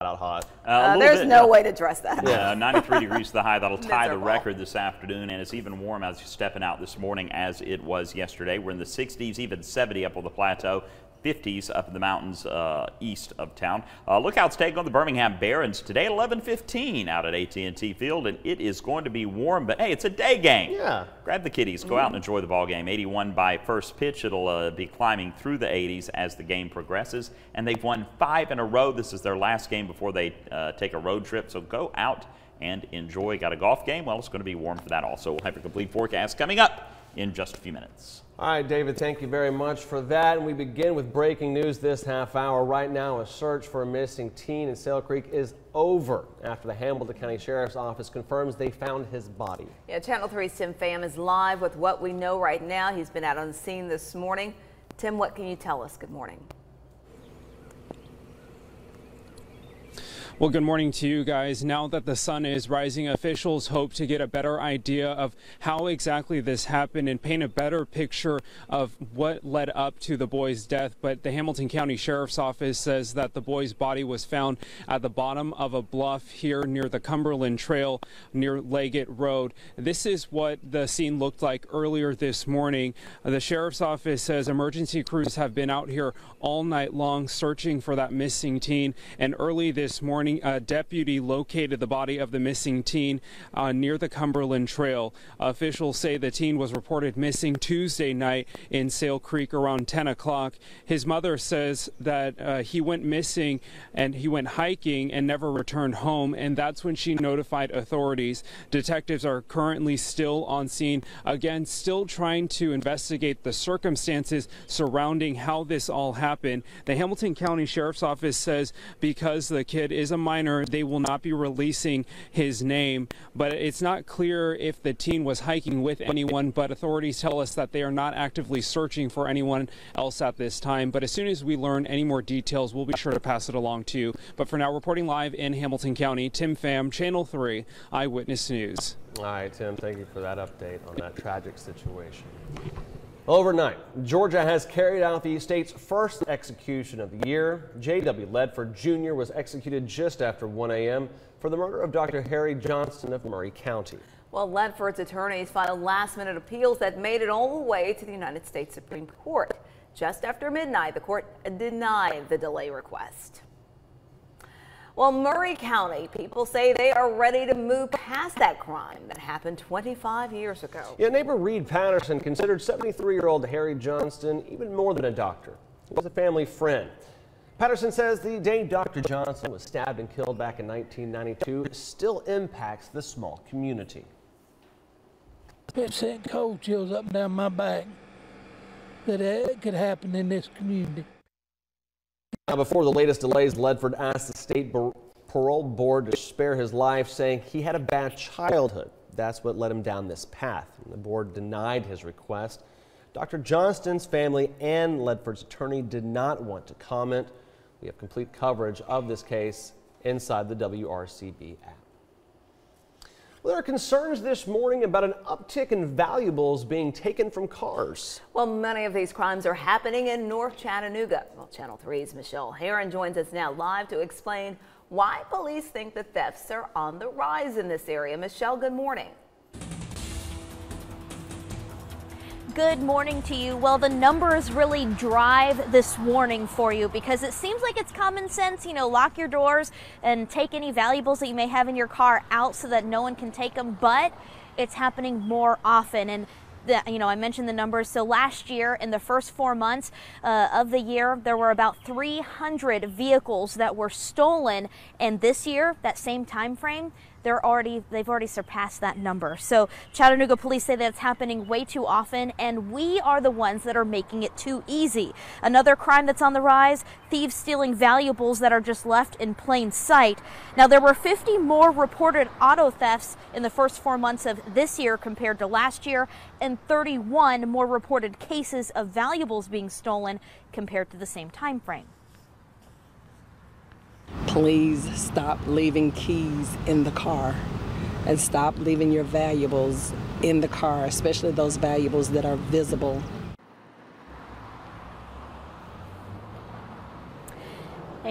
out hot. There's no way to dress that. Yeah, 93 degrees to the high. That'll tie the record this afternoon, and it's even warm as you're stepping out this morning as it was yesterday. We're in the 60s, even 70 up on the plateau. 50s up in the mountains east of town. Lookouts taking on the Birmingham Barons today at 11:15 out at AT&T Field, and it is going to be warm, but hey, it's a day game. Yeah. Grab the kiddies, go out and enjoy the ball game. 81 by first pitch. It'll be climbing through the 80s as the game progresses, and they've won 5 in a row. This is their last game before they take a road trip, so go out and enjoy. Got a golf game? Well, it's going to be warm for that also. We'll have a complete forecast coming up in just a few minutes. All right, David, thank you very much for that. And we begin with breaking news this half hour. Right now, a search for a missing teen in Sale Creek is over after the Hamilton County Sheriff's Office confirms they found his body. Yeah, Channel 3's Tim Pham is live with what we know right now. He's been out on the scene this morning. Tim, what can you tell us? Good morning. Well, good morning to you guys. Now that the sun is rising, officials hope to get a better idea of how exactly this happened and paint a better picture of what led up to the boy's death. But the Hamilton County Sheriff's Office says that the boy's body was found at the bottom of a bluff here near the Cumberland Trail near Leggett Road. This is what the scene looked like earlier this morning. The Sheriff's Office says emergency crews have been out here all night long searching for that missing teen, and early this morning a deputy located the body of the missing teen near the Cumberland Trail. Officials say the teen was reported missing Tuesday night in Sale Creek around 10 o'clock. His mother says that he went missing and he went hiking and never returned home, and that's when she notified authorities. Detectives are currently still on scene, again still trying to investigate the circumstances surrounding how this all happened. The Hamilton County Sheriff's Office says because the kid is a minor, they will not be releasing his name, but it's not clear if the teen was hiking with anyone, but authorities tell us that they are not actively searching for anyone else at this time. But as soon as we learn any more details, we'll be sure to pass it along to you. But for now, reporting live in Hamilton County, Tim Pham, Channel 3 Eyewitness News. All right, Tim, thank you for that update on that tragic situation. Overnight, Georgia has carried out the state's first execution of the year. J.W. Ledford Jr. was executed just after 1 a.m. for the murder of Dr. Harry Johnston of Murray County. Well, Ledford's attorneys filed last-minute appeals that made it all the way to the United States Supreme Court. Just after midnight, the court denied the delay request. Well, Murray County people say they are ready to move past that crime that happened 25 years ago. Yeah, neighbor Reed Patterson considered 73-year-old Harry Johnston even more than a doctor. He was a family friend. Patterson says the day Dr. Johnston was stabbed and killed back in 1992 still impacts the small community. It sent cold chills up and down my back that it could happen in this community. Now, before the latest delays, Ledford asked the state parole board to spare his life, saying he had a bad childhood. That's what led him down this path. The board denied his request. Dr. Johnston's family and Ledford's attorney did not want to comment. We have complete coverage of this case inside the WRCB app. Well, there are concerns this morning about an uptick in valuables being taken from cars. Well, many of these crimes are happening in North Chattanooga. Well, Channel 3's Michelle Heron joins us now live to explain why police think the thefts are on the rise in this area. Michelle, good morning. Good morning to you. Well, the numbers really drive this warning for you because it seems like it's common sense, you know, lock your doors and take any valuables that you may have in your car out so that no one can take them, but it's happening more often. And I mentioned the numbers. So last year, in the first 4 months of the year, there were about 300 vehicles that were stolen. And this year, that same time frame, they've already surpassed that number. So Chattanooga police say that it's happening way too often, and we are the ones that are making it too easy. Another crime that's on the rise, thieves stealing valuables that are just left in plain sight. Now, there were 50 more reported auto thefts in the first 4 months of this year compared to last year, and 31 more reported cases of valuables being stolen compared to the same time frame. Please stop leaving keys in the car and stop leaving your valuables in the car, especially those valuables that are visible.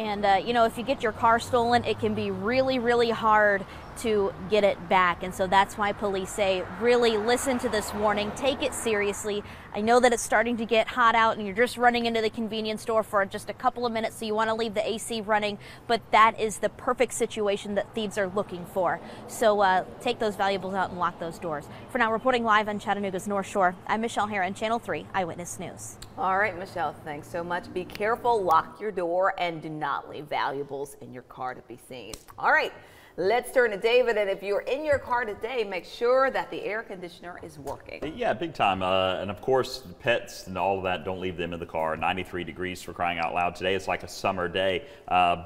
And, you know, if you get your car stolen, it can be really, really hard to get it back. And so that's why police say, really listen to this warning, take it seriously. I know that it's starting to get hot out and you're just running into the convenience store for just a couple of minutes, so you want to leave the AC running, but that is the perfect situation that thieves are looking for. So take those valuables out and lock those doors. For now, reporting live on Chattanooga's North Shore, I'm Michelle Herron, Channel 3 Eyewitness News. All right, Michelle, thanks so much. Be careful, lock your door, and do not leave valuables in your car to be seen. All right. Let's turn to David, and if you're in your car today, make sure that the air conditioner is working. Yeah, big time. And of course, pets and all of that, don't leave them in the car. 93 degrees for crying out loud today. It's like a summer day.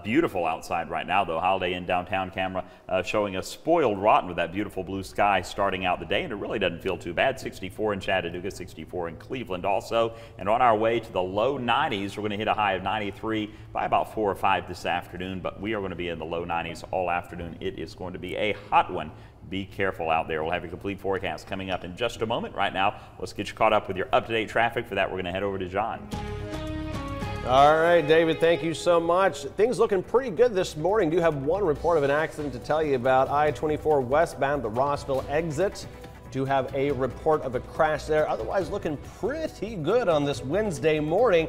Beautiful outside right now, though. Holiday Inn downtown camera showing us spoiled rotten with that beautiful blue sky starting out the day, and it really doesn't feel too bad. 64 in Chattanooga, 64 in Cleveland also. And on our way to the low 90s, we're going to hit a high of 93 by about 4 or 5 this afternoon, but we are going to be in the low 90s all afternoon. It is going to be a hot one. Be careful out there. We'll have a complete forecast coming up in just a moment. Right now, let's get you caught up with your up-to-date traffic. For that, we're going to head over to John. All right, David, thank you so much. Things looking pretty good this morning. Do have one report of an accident to tell you about. I-24 westbound, the Rossville exit. Do have a report of a crash there. Otherwise, looking pretty good on this Wednesday morning.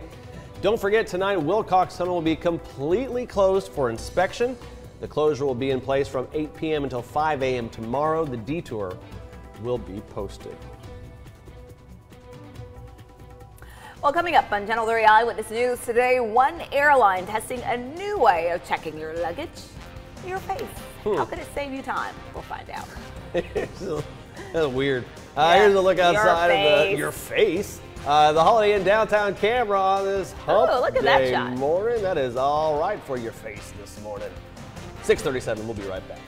Don't forget, tonight, Wilcox Tunnel will be completely closed for inspection. The closure will be in place from 8 p.m. until 5 a.m. tomorrow. The detour will be posted. Well, coming up on Channel 3 Eyewitness News today, one airline testing a new way of checking your luggage, your face. How could it save you time? We'll find out. That's weird. Here's a look outside of your face. The Holiday Inn downtown camera on this hump day morning. That is all right for your face this morning. 6:37. We'll be right back.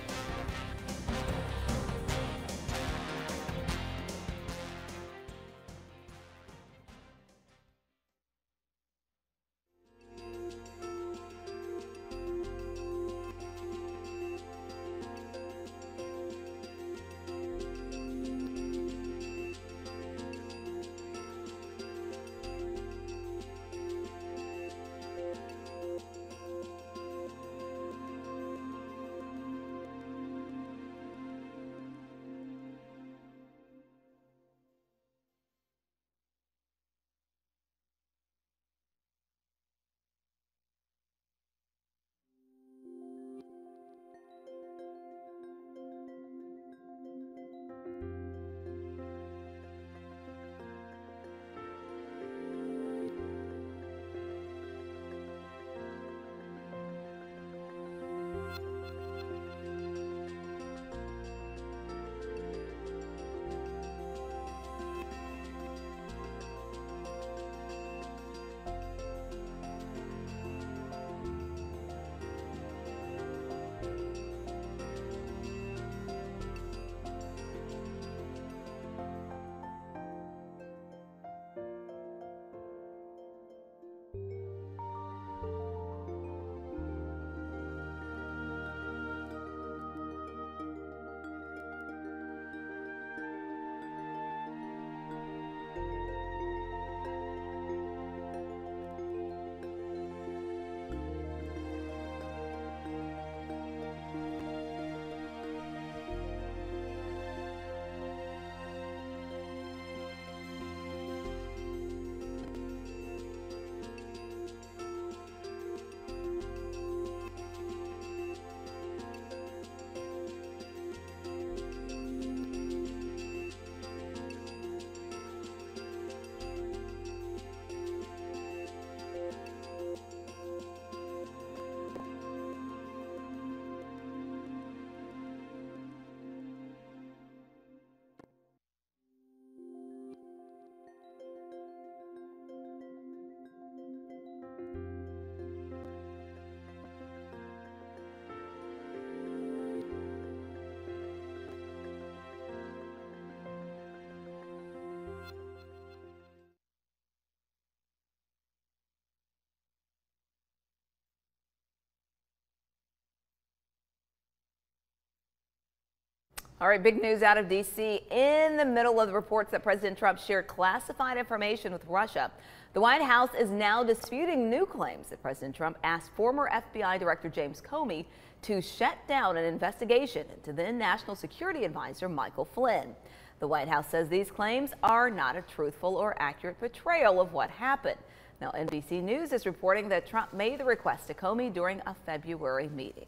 All right, big news out of D.C. in the middle of the reports that President Trump shared classified information with Russia. The White House is now disputing new claims that President Trump asked former FBI Director James Comey to shut down an investigation into then National Security Advisor Michael Flynn. The White House says these claims are not a truthful or accurate portrayal of what happened. Now, NBC News is reporting that Trump made the request to Comey during a February meeting.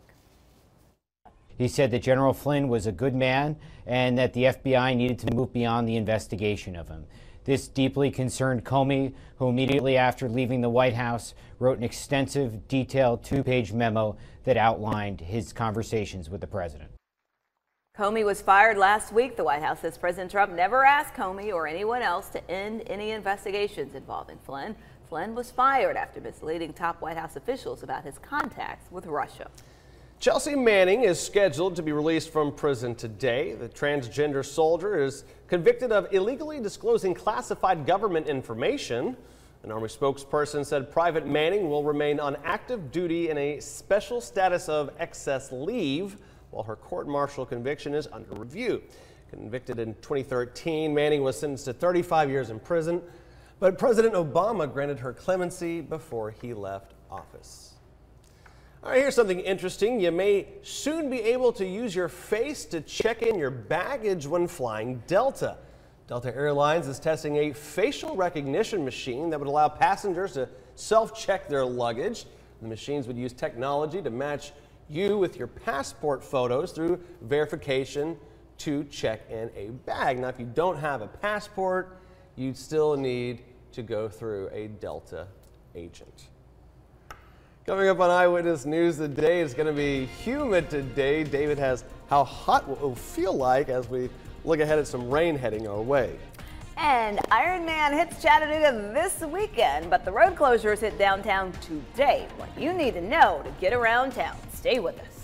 He said that General Flynn was a good man and that the FBI needed to move beyond the investigation of him. This deeply concerned Comey, who immediately after leaving the White House wrote an extensive, detailed 2-page memo that outlined his conversations with the president. Comey was fired last week. The White House says President Trump never asked Comey or anyone else to end any investigations involving Flynn. Flynn was fired after misleading top White House officials about his contacts with Russia. Chelsea Manning is scheduled to be released from prison today. The transgender soldier is convicted of illegally disclosing classified government information. An Army spokesperson said Private Manning will remain on active duty in a special status of excess leave while her court-martial conviction is under review. Convicted in 2013, Manning was sentenced to 35 years in prison, but President Obama granted her clemency before he left office. All right, here's something interesting. You may soon be able to use your face to check in your baggage when flying Delta. Delta Airlines is testing a facial recognition machine that would allow passengers to self-check their luggage. The machines would use technology to match you with your passport photos through verification to check in a bag. Now, if you don't have a passport, you'd still need to go through a Delta agent. Coming up on Eyewitness News today, it's going to be humid today. David has how hot it will feel like as we look ahead at some rain heading our way. And Ironman hits Chattanooga this weekend, but the road closures hit downtown today. What you need to know to get around town. Stay with us.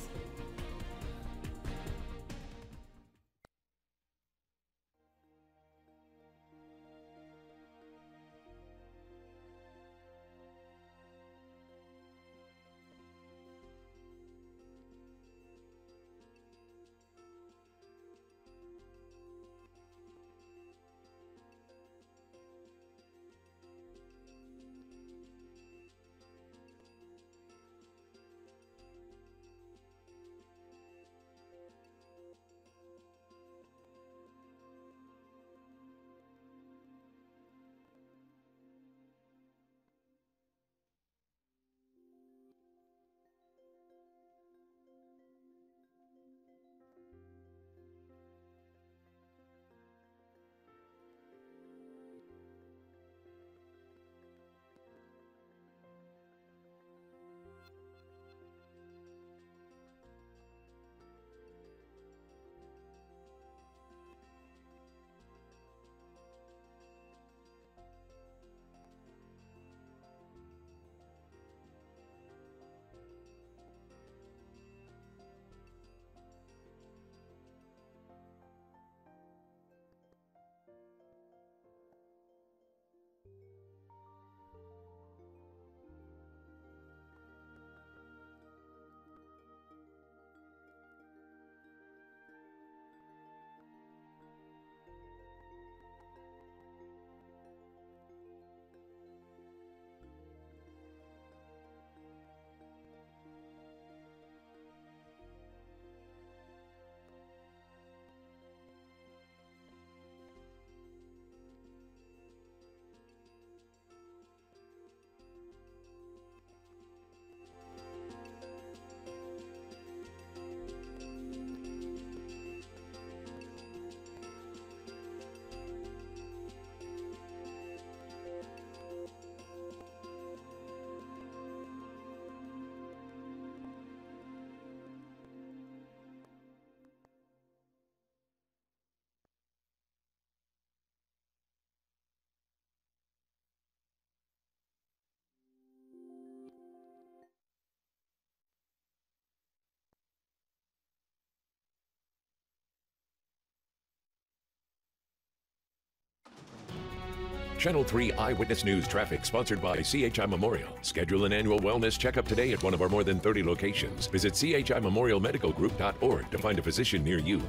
Channel 3 Eyewitness News traffic sponsored by CHI Memorial. Schedule an annual wellness checkup today at one of our more than 30 locations. Visit chimemorialmedicalgroup.org to find a physician near you.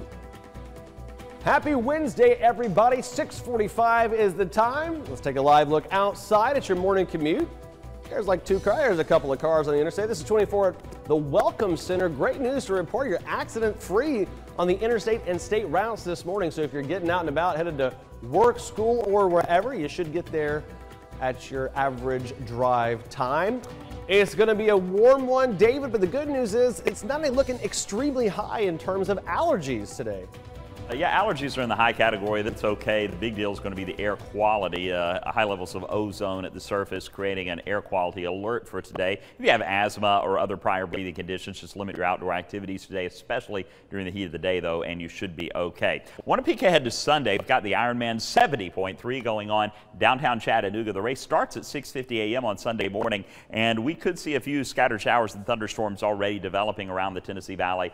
Happy Wednesday, everybody. 6:45 is the time. Let's take a live look outside at your morning commute. There's like there's a couple of cars on the interstate. This is 24 at the Welcome Center. Great news to report. You're accident-free on the interstate and state routes this morning. So if you're getting out and about, headed to work, school, or wherever, you should get there at your average drive time. It's going to be a warm one, David, but the good news is it's not only looking extremely high in terms of allergies today. Yeah, allergies are in the high category. That's okay. The big deal is going to be the air quality. High levels of ozone at the surface creating an air quality alert for today. If you have asthma or other prior breathing conditions, just limit your outdoor activities today, especially during the heat of the day, though, and you should be okay. Want to peek ahead to Sunday. We've got the Ironman 70.3 going on downtown Chattanooga. The race starts at 6:50 a.m. on Sunday morning, and we could see a few scattered showers and thunderstorms already developing around the Tennessee Valley.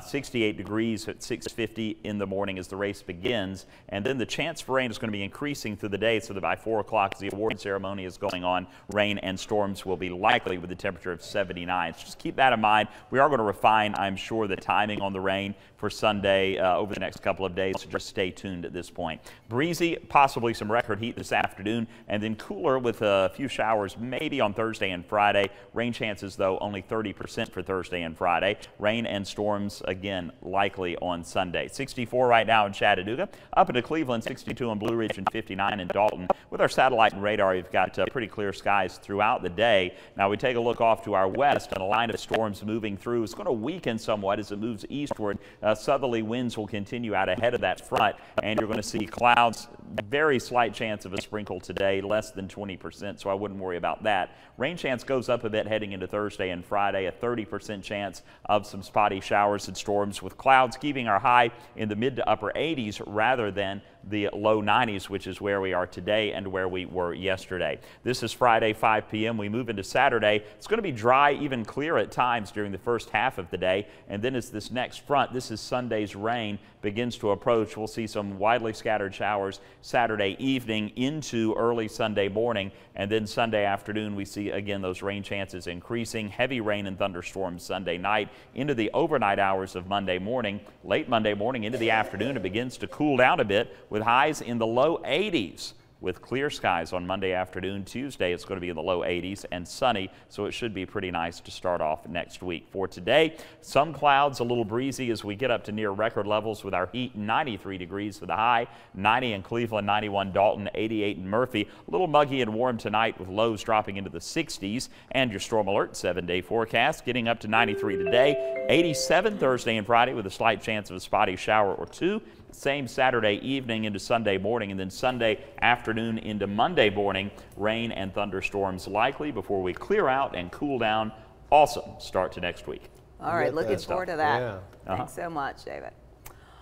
68 degrees at 6:50 in the morning as the race begins, and then the chance for rain is going to be increasing through the day so that by 4 o'clock as the award ceremony is going on, rain and storms will be likely with a temperature of 79. So just keep that in mind. We are going to refine, I'm sure, the timing on the rain for Sunday over the next couple of days, so just stay tuned at this point. Breezy, possibly some record heat this afternoon, and then cooler with a few showers maybe on Thursday and Friday. Rain chances, though, only 30% for Thursday and Friday. Rain and storms, again, likely on Sunday. 64 right now in Chattanooga, up into Cleveland, 62 in Blue Ridge and 59 in Dalton. With our satellite and radar, you've got pretty clear skies throughout the day. Now we take a look off to our west, and a line of storms moving through. It's going to weaken somewhat as it moves eastward. Southerly winds will continue out ahead of that front, and you're going to see clouds. Very slight chance of a sprinkle today, less than 20%, so I wouldn't worry about that. Rain chance goes up a bit heading into Thursday and Friday, a 30% chance of some spotty showers and storms, with clouds keeping our high in the mid to upper 80s rather than the low 90s, which is where we are today and where we were yesterday. This is Friday, 5 p.m. We move into Saturday. It's going to be dry, even clear at times during the first half of the day, and then as this next front, this is Sunday's rain, begins to approach, we'll see some widely scattered showers Saturday evening into early Sunday morning, and then Sunday afternoon we see again those rain chances increasing. Heavy rain and thunderstorms Sunday night into the overnight hours of Monday morning. Late Monday morning into the afternoon, it begins to cool down a bit with highs in the low 80s. With clear skies on Monday afternoon. Tuesday it's going to be in the low 80s and sunny, so it should be pretty nice to start off next week. For today, some clouds, a little breezy as we get up to near record levels with our heat. 93 degrees for the high, 90 in Cleveland, 91 Dalton, 88 in Murphy. A little muggy and warm tonight with lows dropping into the 60s. And your storm alert 7-day forecast getting up to 93 today, 87 Thursday and Friday with a slight chance of a spotty shower or two. Same Saturday evening into Sunday morning, and then Sunday afternoon into Monday morning, rain and thunderstorms likely before we clear out and cool down. Awesome start to next week. All right, looking forward to that. Yeah. Thanks so much, David.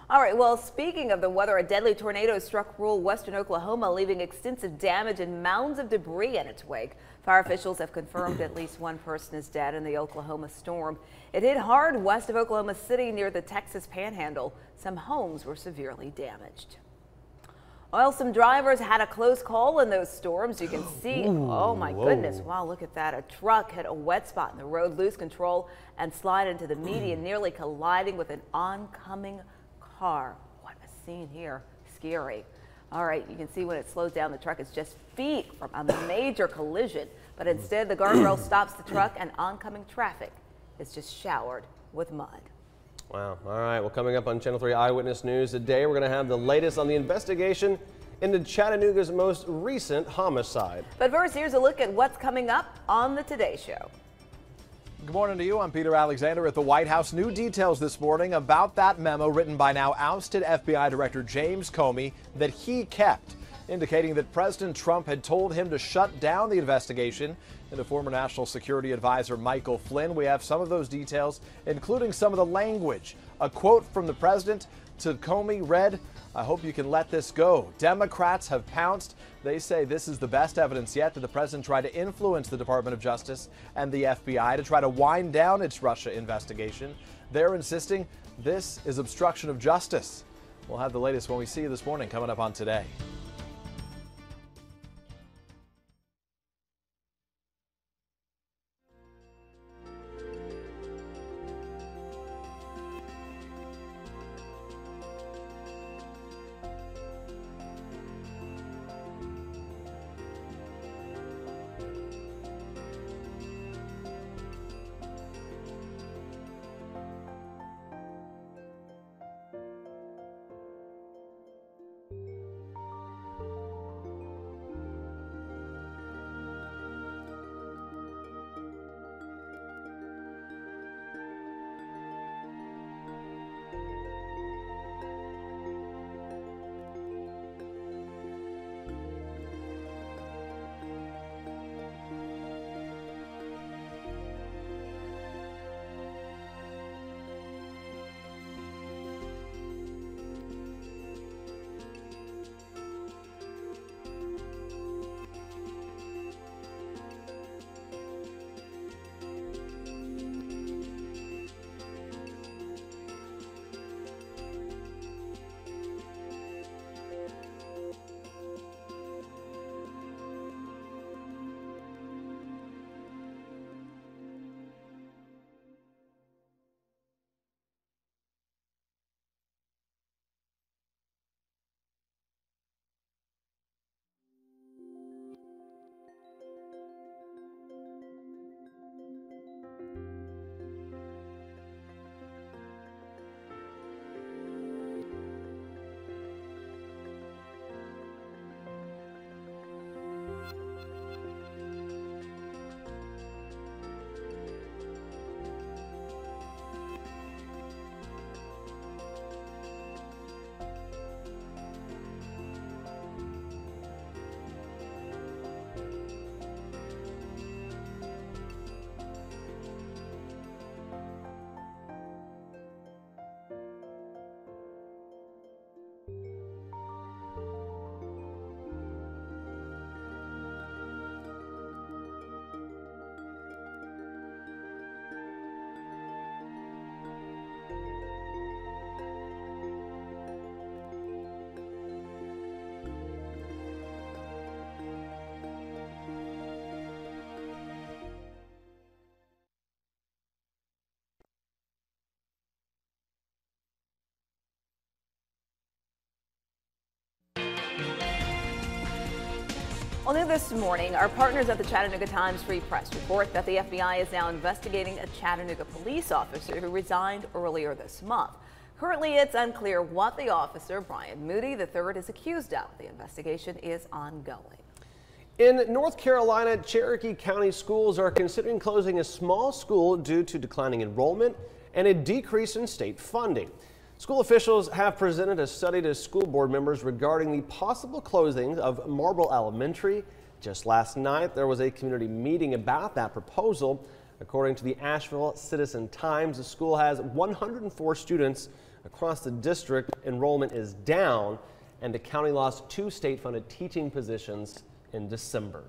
All right, well, speaking of the weather, a deadly tornado struck rural western Oklahoma, leaving extensive damage and mounds of debris in its wake. Fire officials have confirmed at least one person is dead in the Oklahoma storm. It hit hard west of Oklahoma City near the Texas Panhandle. Some homes were severely damaged. Well, some drivers had a close call in those storms. You can see, oh my goodness, wow, look at that. A truck hit a wet spot in the road, lose control, and slide into the median, nearly colliding with an oncoming car. What a scene here. Scary. All right, you can see when it slows down, the truck is just feet from a major collision, but instead the guardrail stops the truck and oncoming traffic is just showered with mud. Wow. All right. Well, coming up on Channel 3 Eyewitness News today, we're going to have the latest on the investigation into Chattanooga's most recent homicide. But first, here's a look at what's coming up on the Today Show. Good morning to you. I'm Peter Alexander at the White House. New details this morning about that memo written by now ousted FBI Director James Comey that he kept, indicating that President Trump had told him to shut down the investigation into former National Security Advisor Michael Flynn. We have some of those details, including some of the language. A quote from the president to Comey read, "I hope you can let this go." Democrats have pounced. They say this is the best evidence yet that the president tried to influence the Department of Justice and the FBI to try to wind down its Russia investigation. They're insisting this is obstruction of justice. We'll have the latest when we see you this morning coming up on Today. Well, new this morning, our partners at the Chattanooga Times Free Press report that the FBI is now investigating a Chattanooga police officer who resigned earlier this month. Currently, it's unclear what the officer, Brian Moody III, is accused of. The investigation is ongoing. In North Carolina, Cherokee County schools are considering closing a small school due to declining enrollment and a decrease in state funding. School officials have presented a study to school board members regarding the possible closing of Marble Elementary. Just last night, there was a community meeting about that proposal. According to the Asheville Citizen-Times, the school has 104 students across the district. Enrollment is down, and the county lost 2 state-funded teaching positions in December.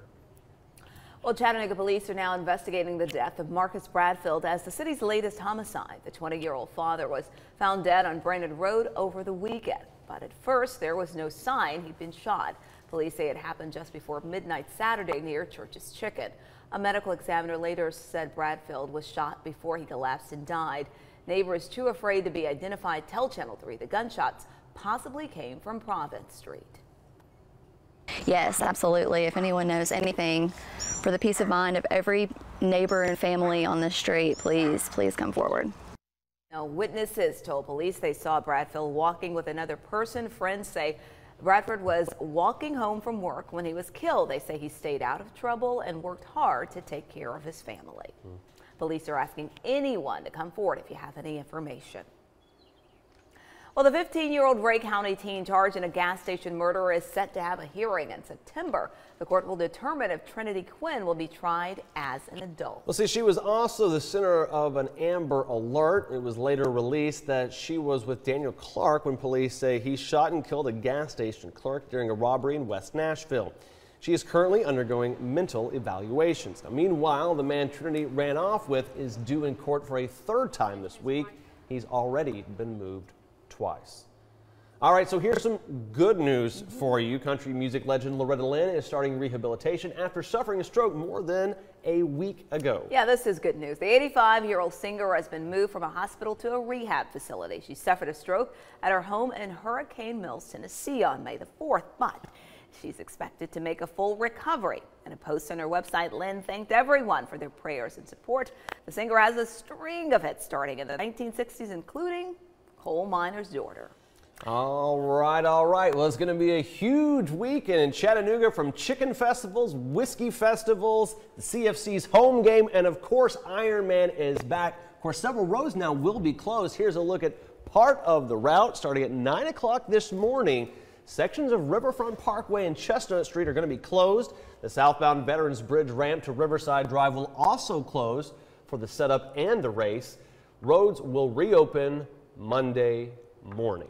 Well, Chattanooga police are now investigating the death of Marcus Bradfield as the city's latest homicide. The 20-year-old father was found dead on Brandon Road over the weekend, but at first there was no sign he'd been shot. Police say it happened just before midnight Saturday near Church's Chicken. A medical examiner later said Bradfield was shot before he collapsed and died. Neighbors too afraid to be identified tell Channel 3 the gunshots possibly came from Province Street. Yes, absolutely. If anyone knows anything for the peace of mind of every neighbor and family on this street, please come forward. Now, witnesses told police they saw Bradfield walking with another person. Friends say Bradford was walking home from work when he was killed. They say he stayed out of trouble and worked hard to take care of his family. Police are asking anyone to come forward if you have any information. Well, the 15-year-old Ray County teen charged in a gas station murder is set to have a hearing in September. The court will determine if Trinity Quinn will be tried as an adult. Well, see, she was also the center of an Amber Alert. It was later released that she was with Daniel Clark when police say he shot and killed a gas station clerk during a robbery in West Nashville. She is currently undergoing mental evaluations. Now, meanwhile, the man Trinity ran off with is due in court for a 3rd time this week. He's already been moved twice. All right, so here's some good news for you. Country music legend Loretta Lynn is starting rehabilitation after suffering a stroke more than a week ago. Yeah, this is good news. The 85-year-old singer has been moved from a hospital to a rehab facility. She suffered a stroke at her home in Hurricane Mills, Tennessee on May the 4th, but she's expected to make a full recovery. In a post on her website, Lynn thanked everyone for their prayers and support. The singer has a string of hits starting in the 1960s, including Coal Miner's Daughter. All right. Well, it's going to be a huge weekend in Chattanooga, from chicken festivals, whiskey festivals, the CFC's home game, and of course, Ironman is back. Of course, several roads now will be closed. Here's a look at part of the route starting at 9 o'clock this morning. Sections of Riverfront Parkway and Chestnut Street are going to be closed. The southbound Veterans Bridge ramp to Riverside Drive will also close for the setup and the race. Roads will reopen Monday morning.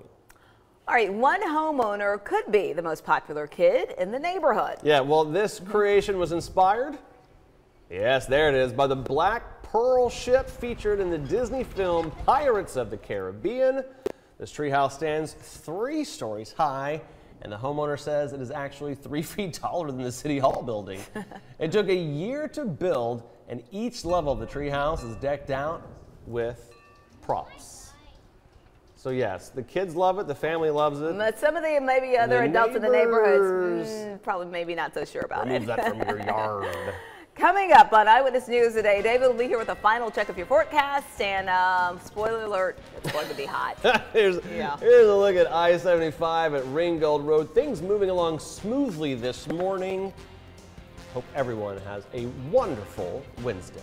All right, one homeowner could be the most popular kid in the neighborhood. Yeah, well, this creation was inspired, yes, there it is, by the Black Pearl ship featured in the Disney film Pirates of the Caribbean. This treehouse stands 3 stories high, and the homeowner says it is actually 3 feet taller than the City Hall building. It took a year to build, and each level of the treehouse is decked out with props. So yes, the kids love it, the family loves it. But some of the maybe other adults in the neighborhoods probably maybe not so sure about it. Remove that from your yard. Coming up on Eyewitness News today, David will be here with a final check of your forecast, and spoiler alert, it's going to be hot. Here's a look at I-75 at Ringgold Road. Things moving along smoothly this morning. Hope everyone has a wonderful Wednesday.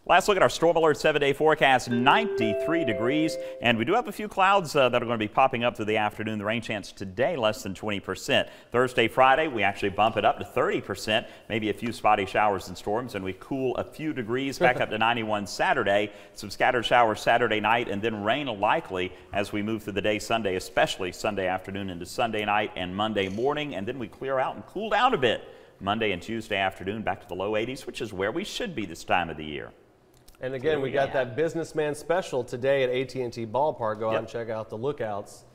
Last look at our storm alert 7-day forecast, 93 degrees, and we do have a few clouds that are going to be popping up through the afternoon. The rain chance today less than 20%. Thursday, Friday, we actually bump it up to 30%, maybe a few spotty showers and storms, and we cool a few degrees back up to 91 Saturday. Some scattered showers Saturday night, and then rain likely as we move through the day Sunday, especially Sunday afternoon into Sunday night and Monday morning, and then we clear out and cool down a bit Monday and Tuesday afternoon back to the low 80s, which is where we should be this time of the year. And again, we got that businessman special today at AT&T Ballpark. Go out and check out the lookouts.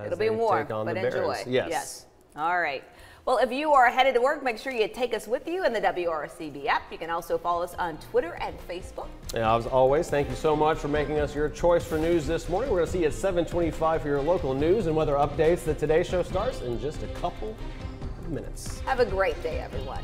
It'll be warm, but enjoy. Yes. All right. Well, if you are headed to work, make sure you take us with you in the WRCB app. You can also follow us on Twitter and Facebook. Yeah, as always, thank you so much for making us your choice for news this morning. We're going to see you at 7:25 for your local news and weather updates. The Today Show starts in just a couple of minutes. Have a great day, everyone.